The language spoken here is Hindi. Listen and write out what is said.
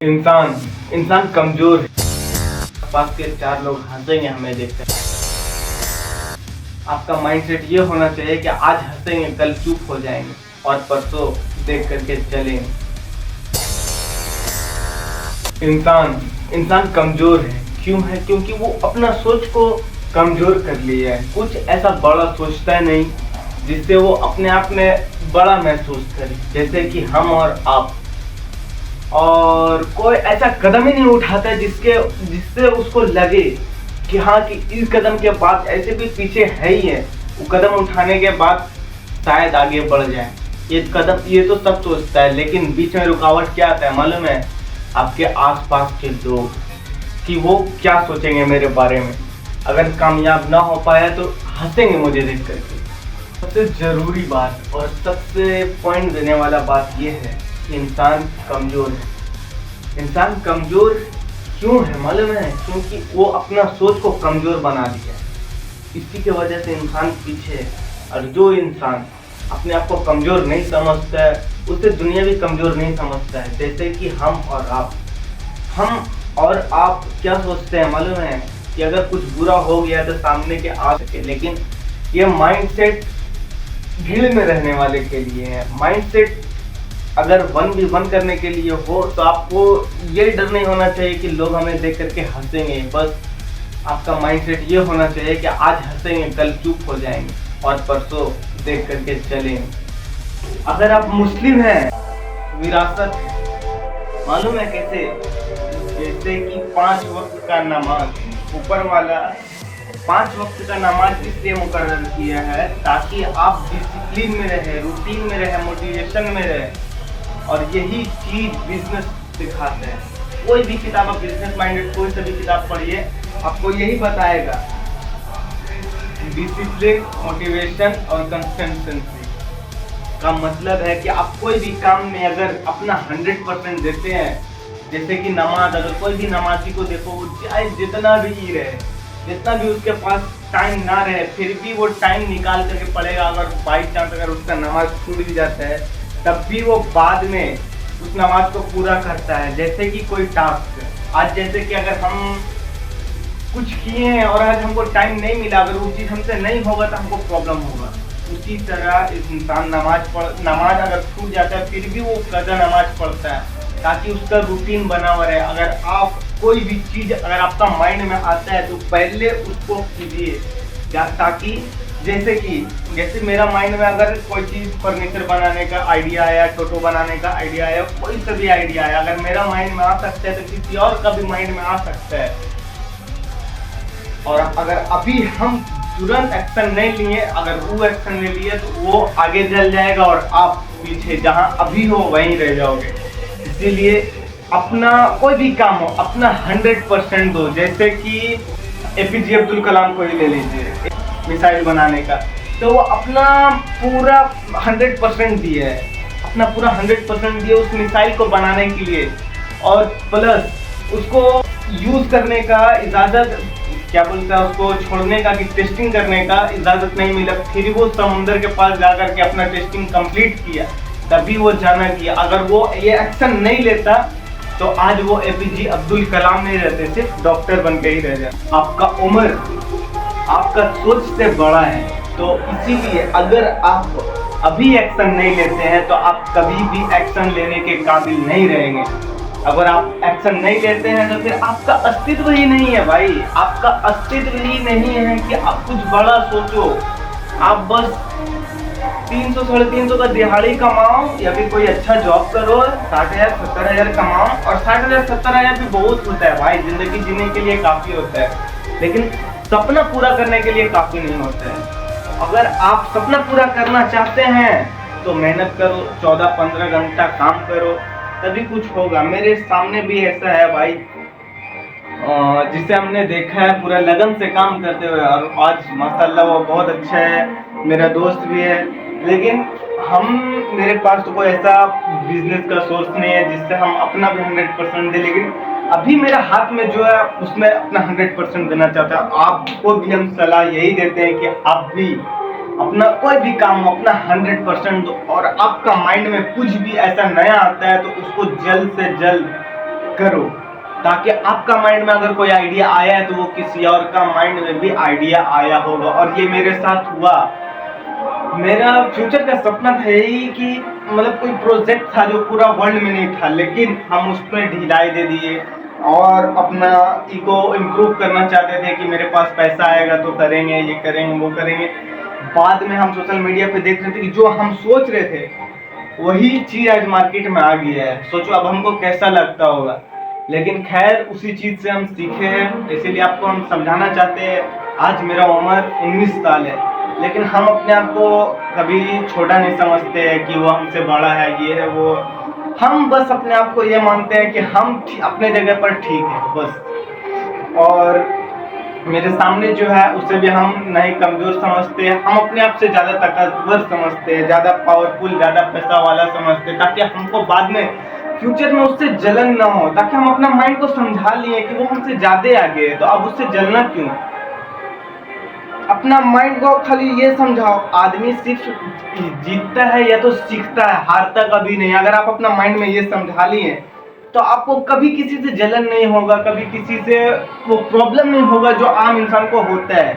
इंसान इंसान कमजोर है। पास के चार लोग हंसेंगे हमें देखकर। आपका माइंडसेट ये होना चाहिए कि आज हंसेंगे, कल चुप हो जाएंगे और परसों देख करके चलेंगे। इंसान कमजोर है। क्यों है? क्योंकि वो अपना सोच को कमजोर कर लिया है। कुछ ऐसा बड़ा सोचता है नहीं जिससे वो अपने आप में बड़ा महसूस करे, जैसे कि हम और आप। और कोई ऐसा कदम ही नहीं उठाता है जिससे उसको लगे कि हाँ, कि इस कदम के बाद ऐसे भी पीछे है ही है, वो कदम उठाने के बाद शायद आगे बढ़ जाए। ये तो सब सोचता है, लेकिन बीच में रुकावट क्या आता है मालूम है? आपके आसपास के लोग, कि वो क्या सोचेंगे मेरे बारे में। अगर कामयाब ना हो पाया तो हंसेंगे मुझे देख करके। सबसे जरूरी बात और सबसे पॉइंट देने वाला बात ये है कि इंसान कमजोर है। इंसान कमजोर क्यों है मालूम है? क्योंकि वो अपना सोच को कमजोर बना दिया है। इसी की वजह से इंसान पीछे है। और जो इंसान अपने आप को कमजोर नहीं समझता है, उसे दुनिया भी कमजोर नहीं समझता है। जैसे कि हम और आप क्या सोचते हैं मालूम है? कि अगर कुछ बुरा हो गया तो सामने के आ सके, लेकिन ये माइंडसेट भीड़ में रहने वाले के लिए है। माइंडसेट अगर 1v1 करने के लिए हो तो आपको ये डर नहीं होना चाहिए कि लोग हमें देख करके हंसेंगे। बस आपका माइंडसेट ये होना चाहिए कि आज हंसेंगे, कल चुप हो जाएंगे और परसों देख करके चलेंगे। अगर आप मुस्लिम हैं, विरासत है। मालूम है कैसे? जैसे कि 5 वक्त का नमाज, ऊपर वाला 5 वक्त का नमाज इसलिए मुकर्रर किया है ताकि आप डिसिप्लिन में रहे, रूटीन में रहे, मोटिवेशन में रहे। और यही चीज बिजनेस सिखाते हैं। कोई भी किताब, आप बिजनेस माइंडेड कोई सा भी किताब पढ़िए, आपको यही बताएगा। डिसिप्लिन, मोटिवेशन और कंसिस्टेंसी का मतलब है कि आप कोई भी काम में अगर अपना 100% देते हैं, जैसे कि नमाज, अगर कोई भी नमाजी को देखो, वो चाहे जितना भी रहे, जितना भी उसके पास टाइम ना रहे, फिर भी वो टाइम निकाल करके पढ़ेगा। अगर बाई चांस अगर उसका नमाज छूट भी जाता है, तब भी वो बाद में उस नमाज को पूरा करता है। जैसे कि कोई टास्क, आज जैसे कि अगर हम कुछ किए हैं और आज हमको टाइम नहीं मिला, अगर वो चीज़ हमसे नहीं होगा तो हमको प्रॉब्लम होगा। उसी तरह इस इंसान नमाज अगर छूट जाता है, फिर भी वो कज़ा नमाज पढ़ता है ताकि उसका रूटीन बना हुआ रहे। अगर आप कोई भी चीज़ अगर आपका माइंड में आता है तो पहले उसको कीजिए, ताकि जैसे मेरा माइंड में अगर कोई चीज़ फर्नीचर बनाने का आइडिया आया, टोटो बनाने का आइडिया आया, कोई सा भी आइडिया आया, अगर मेरा माइंड में आ सकता है तो किसी और का भी माइंड में आ सकता है। और अगर अभी हम तुरंत एक्शन नहीं लिए, अगर वो एक्शन ले लिए तो वो आगे चल जाएगा और आप पीछे जहां अभी हो वहीं रह जाओगे। इसीलिए अपना कोई भी काम हो, अपना 100% दो। जैसे कि एपीजे अब्दुल कलाम को ही ले लीजिए, मिसाइल बनाने का, तो वो अपना पूरा 100% दिए है, अपना पूरा 100% दिए उस मिसाइल को बनाने के लिए। और प्लस उसको यूज करने का इजाजत, क्या बोलता है, उसको छोड़ने का कि टेस्टिंग करने का इजाजत नहीं मिला, फिर वो समुंदर के पास जाकर के अपना टेस्टिंग कंप्लीट किया, तभी वो जाना किया। अगर वो ये एक्शन नहीं लेता तो आज वो एपीजे अब्दुल कलाम नहीं रहते, सिर्फ डॉक्टर बन के ही रह जाते। आपका उम्र आपका सोच से बड़ा है, तो इसीलिए अगर आप अभी एक्शन नहीं लेते हैं तो आप कभी भी एक्शन लेने के काबिल नहीं रहेंगे। अगर आप एक्शन नहीं लेते हैं तो फिर आपका अस्तित्व ही नहीं है भाई। आपका अस्तित्व ही नहीं है कि आप कुछ बड़ा सोचो। आप बस 300 साढ़े 300 का दिहाड़ी कमाओ या फिर कोई अच्छा जॉब करो, 60,000 70,000 कमाओ। और 60,000 70,000 भी बहुत होता है भाई, जिंदगी जीने के लिए काफी होता है, लेकिन सपना पूरा करने के लिए काफी नहीं होता है। अगर आप सपना पूरा करना चाहते हैं तो मेहनत करो, 14-15 घंटा काम करो, तभी कुछ होगा। मेरे सामने भी ऐसा है भाई, जिसे हमने देखा है पूरा लगन से काम करते हुए, और आज माशाल्लाह वो बहुत अच्छा है, मेरा दोस्त भी है। लेकिन मेरे पास तो कोई ऐसा बिजनेस का सोर्स नहीं है जिससे हम अपना भी 100% दे, लेकिन अभी मेरा हाथ में जो है उसमें अपना 100% देना चाहता है। आपको भी हम सलाह यही देते हैं कि आप भी अपना कोई भी काम अपना 100% दो। और आपका माइंड में कुछ भी ऐसा नया आता है तो उसको जल्द से जल्द करो, ताकि आपका माइंड में अगर कोई आइडिया आया है तो वो किसी और का माइंड में भी आइडिया आया होगा। और ये मेरे साथ हुआ। मेरा फ्यूचर का सपना था यही कि मतलब कोई प्रोजेक्ट था जो पूरा वर्ल्ड में नहीं था, लेकिन हम उसमें ढिलाई दे दिए और अपना ईगो इम्प्रूव करना चाहते थे कि मेरे पास पैसा आएगा तो करेंगे, ये करेंगे, वो करेंगे। बाद में हम सोशल मीडिया पे देख रहे थे कि जो हम सोच रहे थे वही चीज आज मार्केट में आ गई है। सोचो अब हमको कैसा लगता होगा। लेकिन खैर उसी चीज से हम सीखे हैं, इसीलिए आपको हम समझाना चाहते हैं। आज मेरा उम्र 19 साल है, लेकिन हम अपने आप को कभी छोटा नहीं समझते हैं कि वो हमसे बड़ा है, ये है वो। हम बस अपने आप को ये मानते हैं कि हम अपने जगह पर ठीक है बस। और मेरे सामने जो है उसे भी हम नहीं कमजोर समझते हैं, हम अपने आप से ज्यादा ताकतवर समझते हैं, ज्यादा पावरफुल, ज्यादा पैसा वाला समझते हैं, ताकि हमको बाद में फ्यूचर में उससे जलन ना हो। ताकि हम अपना माइंड को समझा लिए कि वो हमसे ज्यादा आगे है, तो अब उससे जलना क्यों। अपना माइंड को खाली ये समझाओ, आदमी सिर्फ जीतता है या तो सीखता है, हारता कभी नहीं। अगर आप अपना माइंड में ये समझा लिए तो आपको कभी किसी से जलन नहीं होगा, कभी किसी से वो प्रॉब्लम नहीं होगा जो आम इंसान को होता है।